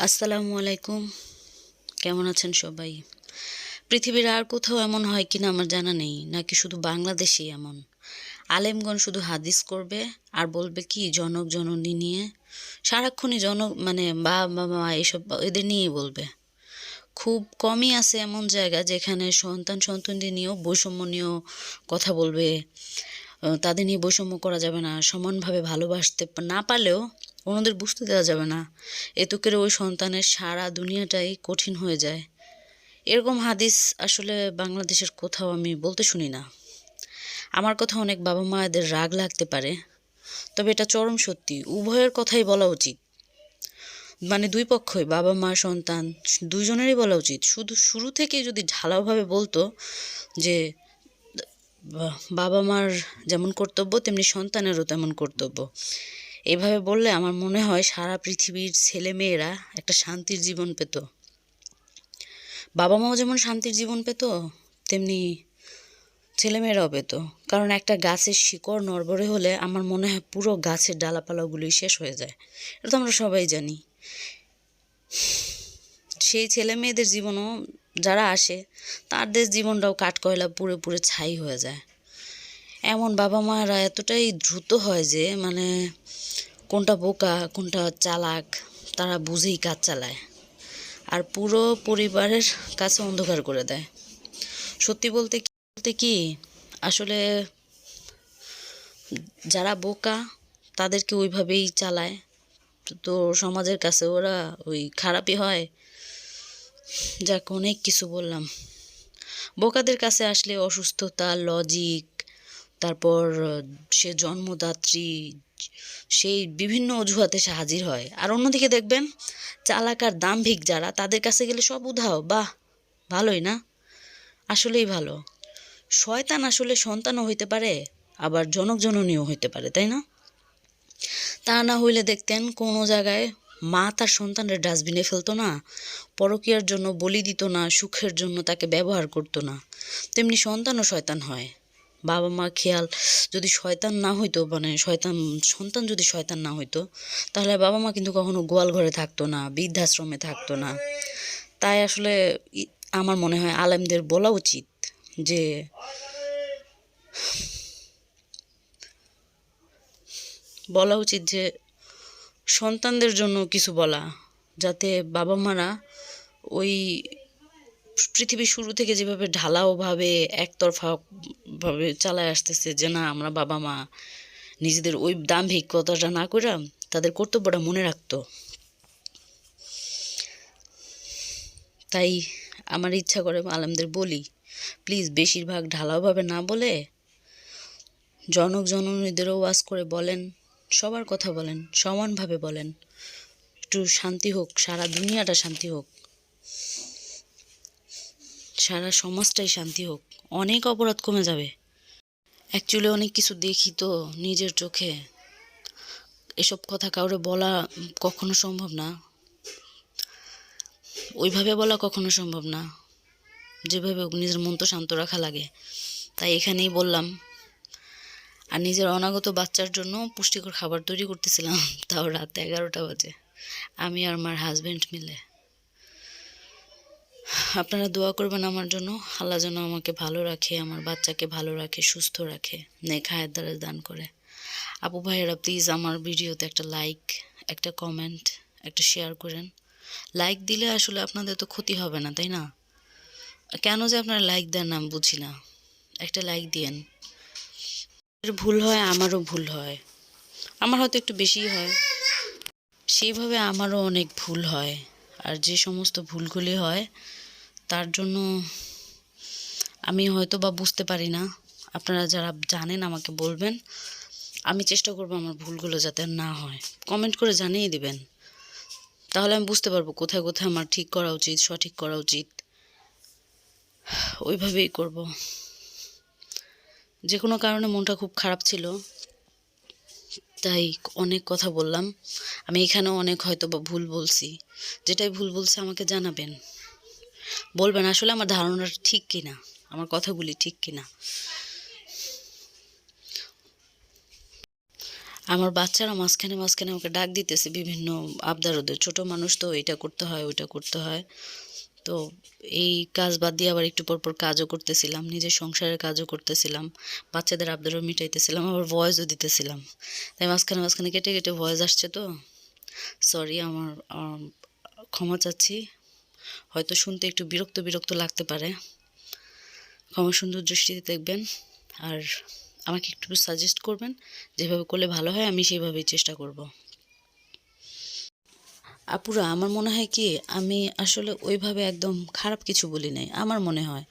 আসসালামু আলাইকুম। কেমন আছেন সবাই? পৃথিবীর আর কোথাও এমন হয় কিনা আমার জানা নেই, নাকি শুধু বাংলাদেশেই এমন। আলেমগণ শুধু হাদিস করবে আর বলবে কি জনক জননী নিয়ে, সারাক্ষণই মানে বাবা মা এসব এদের নিয়েই বলবে। খুব কমই আছে এমন জায়গা যেখানে সন্তান সন্ততি নিয়েও বৈষম্য নিয়েও কথা বলবে। তাদের নিয়ে বৈষম্য করা যাবে না, সমানভাবে ভালোবাসতে না পারলেও অন্যদের বুঝতে দেওয়া যাবে না। এতে করে ওই সন্তানের সারা দুনিয়াটাই কঠিন হয়ে যায়। এরকম হাদিস আসলে বাংলাদেশের কোথাও আমি বলতে শুনি না। আমার কথা অনেক বাবা মায়েদের রাগ লাগতে পারে, তবে এটা চরম সত্যি। উভয়ের কথাই বলা উচিত, মানে দুই পক্ষই, বাবা মা সন্তান দুইজনেরই বলা উচিত। শুধু শুরু থেকেই যদি ঢালাওভাবে বলতো যে বাবা মার যেমন কর্তব্য তেমনি সন্তানেরও তেমন কর্তব্য, এভাবে বললে আমার মনে হয় সারা পৃথিবীর ছেলে মেয়েরা একটা শান্তির জীবন পেত। বাবা মাও যেমন শান্তির জীবন পেত, তেমনি ছেলেমেয়েরাও পেত। কারণ একটা গাছের শিকড় নড়বড়ে হলে আমার মনে হয় পুরো গাছের ডালাপালাগুলোই শেষ হয়ে যায়। এটা তো আমরা সবাই জানি। সেই ছেলে মেয়েদের জীবনও যারা আসে, তাদের জীবনটাও কাঠকয়লা পুড়ে পুড়ে ছাই হয়ে যায়। এমন বাবা মারা এতটাই দ্রুত হয় যে মানে কোনটা বোকা কোনটা চালাক তারা বুঝেই কাজ চালায়, আর পুরো পরিবারের কাছে অন্ধকার করে দেয়। সত্যি বলতে কি আসলে যারা বোকা তাদেরকে ওইভাবেই চালায়, তো সমাজের কাছে ওরা ওই খারাপই হয়। যাক, অনেক কিছু বললাম। বোকাদের কাছে আসলে অসুস্থতা, লজিক, তারপর সে জন্মদাত্রী, সেই বিভিন্ন অজুহাতে সে হাজির হয়। আর অন্যদিকে দেখবেন চালাক আর দাম্ভিক যারা, তাদের কাছে গেলে সব উধাও। বাহ, ভালোই না? আসলেই ভালো। শয়তান আসলে সন্তানও হইতে পারে, আবার জনক জননীও হইতে পারে, তাই না? তা না হইলে দেখতেন কোনো জায়গায় মা তার সন্তানের ডাস্টবিনে ফেলতো না, পরকীয়ার জন্য বলি দিত না, সুখের জন্য তাকে ব্যবহার করতো না। তেমনি সন্তানও শয়তান হয়। বাবা মা খেয়াল যদি শয়তান না হইতো, মানে সন্তান যদি শয়তান না হইতো, তাহলে বাবা মা কিন্তু কখনো গোয়াল ঘরে থাকতো না, বৃদ্ধাশ্রমে থাকতো না। তাই আসলে আমার মনে হয় আলেমদের বলা উচিত যে সন্তানদের জন্য কিছু বলা, যাতে বাবা মারা ওই পৃথিবীর শুরু থেকে যেভাবে ঢালাওভাবে একতরফা ভাবে চালায় আসতেছে, যে না আমরা বাবা মা নিজেদের ওই দাম্ভিকতাটা না করে তাদের কর্তব্যটা মনে রাখতো। তাই আমার ইচ্ছা করে আলেমদের বলি, প্লিজ বেশিরভাগ ঢালাওভাবে না বলে জনক জননীদেরও ওয়াজ করে বলেন, সবার কথা বলেন, সমানভাবে বলেন। একটু শান্তি হোক, সারা দুনিয়াটা শান্তি হোক, সারা সমাজটাই শান্তি হোক, অনেক অপরাধ কমে যাবে। অ্যাকচুয়ালি অনেক কিছু দেখি তো নিজের চোখে, এসব কথা কাউরে বলা কখনো সম্ভব না, ওইভাবে বলা কখনো সম্ভব না, যেভাবে নিজের মন তো শান্ত রাখা লাগে। তাই এখানেই বললাম। আর নিজের অনাগত বাচ্চার জন্য পুষ্টিকর খাবার তৈরি করতেছিলাম, তাও রাত 11টা বাজে, আমি আর আমার হাজব্যান্ড মিলে। আপনারা দোয়া করবেন আমার জন্য, আল্লাহ যেন আমাকে ভালো রাখে, আমার বাচ্চাকে ভালো রাখে, সুস্থ রাখে, নেক হায়াত দারাজ দান করে। আপু ভাইয়েরা প্লিজ আমার ভিডিওতে একটা লাইক, একটা কমেন্ট, একটা শেয়ার করেন। লাইক দিলে আসলে আপনাদের তো ক্ষতি হবে না, তাই না? কেন যে আপনারা লাইক দেন আমি বুঝি না। একটা লাইক দিয়েন। ভুল হয়, আমারও ভুল হয়, আমার হয়তো একটু বেশিই হয়, সেইভাবে আমারও অনেক ভুল হয়। আর যে সমস্ত ভুলগুলি হয় তার জন্য আমি হয়তো বা বুঝতে পারি না। আপনারা যারা জানেন আমাকে বলবেন, আমি চেষ্টা করবো আমার ভুলগুলো যাতে না হয়। কমেন্ট করে জানিয়ে দিবেন, তাহলে আমি বুঝতে পারবো কোথায় কোথায় আমার ঠিক করা উচিত, সঠিক করা উচিত, ওইভাবেই করব। যে কোনো কারণে মনটা খুব খারাপ ছিল, তাই অনেক কথা বললাম। আমি এখানেও অনেক হয়তো বা ভুল বলছি, যেটাই ভুল বলছে আমাকে জানাবেন, বলবেন আসলে আমার ধারণাটা ঠিক কিনা, আমার কথাগুলি ঠিক কিনা। আমার বাচ্চারা মাঝখানে মাঝখানে আমাকে ডাক দিতেছে বিভিন্ন আবদার, ওদের ছোট মানুষ তো, এটা করতে হয় ওইটা করতে হয়। তো এই কাজ বাদ দিয়ে আবার একটু পর পর কাজও করতেছিলাম, নিজের সংসারের কাজও করতেছিলাম, বাচ্চাদের আবদারও মিটাইতেছিলাম, আবার ভয়েসও দিতেছিলাম। তাই মাঝখানে মাঝখানে কেটে কেটে ভয়েস আসছে, তো সরি, আমার ক্ষমা চাচ্ছি। হয়তো শুনতে একটু বিরক্ত বিরক্ত লাগতে পারে, ক্ষমা সুন্দর দৃষ্টিতে দেখবেন। আর আমাকে একটু সাজেস্ট করবেন, যেভাবে করলে ভালো হয় আমি সেইভাবেই চেষ্টা করব। আপুরা, আমার মনে হয় কি, আমি আসলে ওইভাবে একদম খারাপ কিছু বলি নাই, আমার মনে হয়।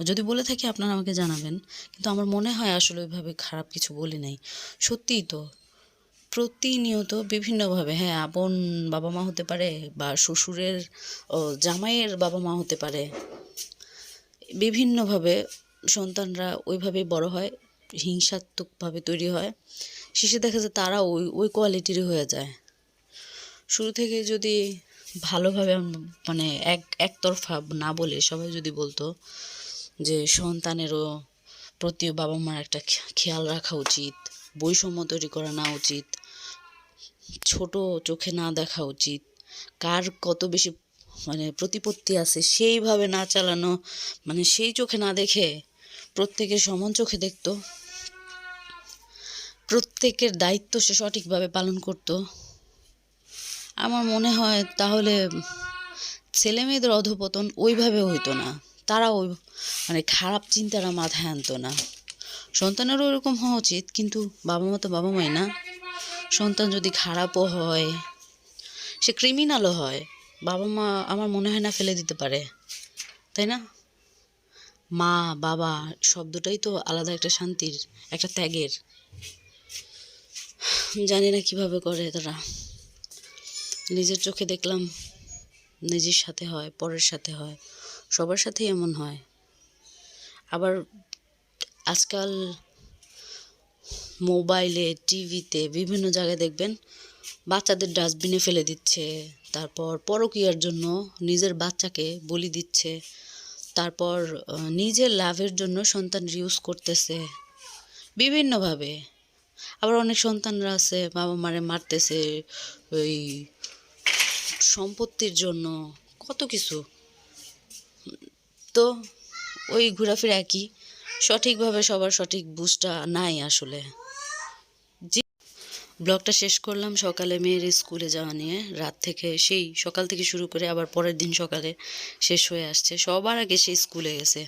যদি বলে থাকি আপনারা আমাকে জানাবেন, কিন্তু আমার মনে হয় আসলে ওইভাবে খারাপ কিছু বলি নাই। সত্যিই তো প্রতিনিয়ত বিভিন্নভাবে, হ্যাঁ, আপন বাবা মা হতে পারে, বা শ্বশুরের জামাইয়ের বাবা মা হতে পারে, বিভিন্নভাবে সন্তানরা ওইভাবেই বড় হয়, হিংসাত্মকভাবে তৈরি হয়। শেষে দেখা যায় তারা ওই ওই কোয়ালিটিরই হয়ে যায়। শুরু থেকে যদি ভালোভাবে মানে একতরফা না বলে সবাই যদি বলতো যে সন্তানেরও প্রতি বাবা মার একটা খেয়াল রাখা উচিত, বৈষম্য তৈরি করা না উচিত, ছোট চোখে না দেখা উচিত, কার কত বেশি মানে প্রতিপত্তি আছে সেইভাবে না চালানো, মানে সেই চোখে না দেখে প্রত্যেকের সমান চোখে দেখতো, প্রত্যেকের দায়িত্ব সে সঠিকভাবে পালন করত, আমার মনে হয় তাহলে ছেলে মেয়েদের অধঃপতন ওইভাবে হইতো না। তারা ওই মানে খারাপ চিন্তাটা মাথায় আনতো না। সন্তানেরও ওরকম হওয়া উচিত, কিন্তু বাবা মা তো বাবা মাই না। সন্তান যদি খারাপও হয়, সে ক্রিমিনালও হয়, বাবা মা আমার মনে হয় না ফেলে দিতে পারে, তাই না? মা বাবা শব্দটাই তো আলাদা একটা শান্তির, একটা ত্যাগের। জানি না কিভাবে করে তারা। নিজের চোখে দেখলাম, নিজের সাথে হয়, পরের সাথে হয়, সবার সাথেই এমন হয়। আবার আজকাল মোবাইলে, টিভিতে বিভিন্ন জায়গায় দেখবেন বাচ্চাদের ডাস্টবিনে ফেলে দিচ্ছে, তারপর পরকীয়ার জন্য নিজের বাচ্চাকে বলি দিচ্ছে, তারপর নিজের লাভের জন্য সন্তান ইউজ করতেছে বিভিন্নভাবে। আবার অনেক সন্তানরা আছে বাবা মারে মারতেছে ওই সম্পত্তির জন্য, কত কিছু। তো ওই ঘোরাফেরা একই, সঠিকভাবে সবার সঠিক বুঝটা নাই আসলে। জি, ব্লগটা শেষ করলাম সকালে মেয়ের স্কুলে যাওয়া নিয়ে। রাত থেকে, সেই সকাল থেকে শুরু করে আবার পরের দিন সকালে শেষ হয়ে আসছে, সবার আগে সে স্কুলে গেছে।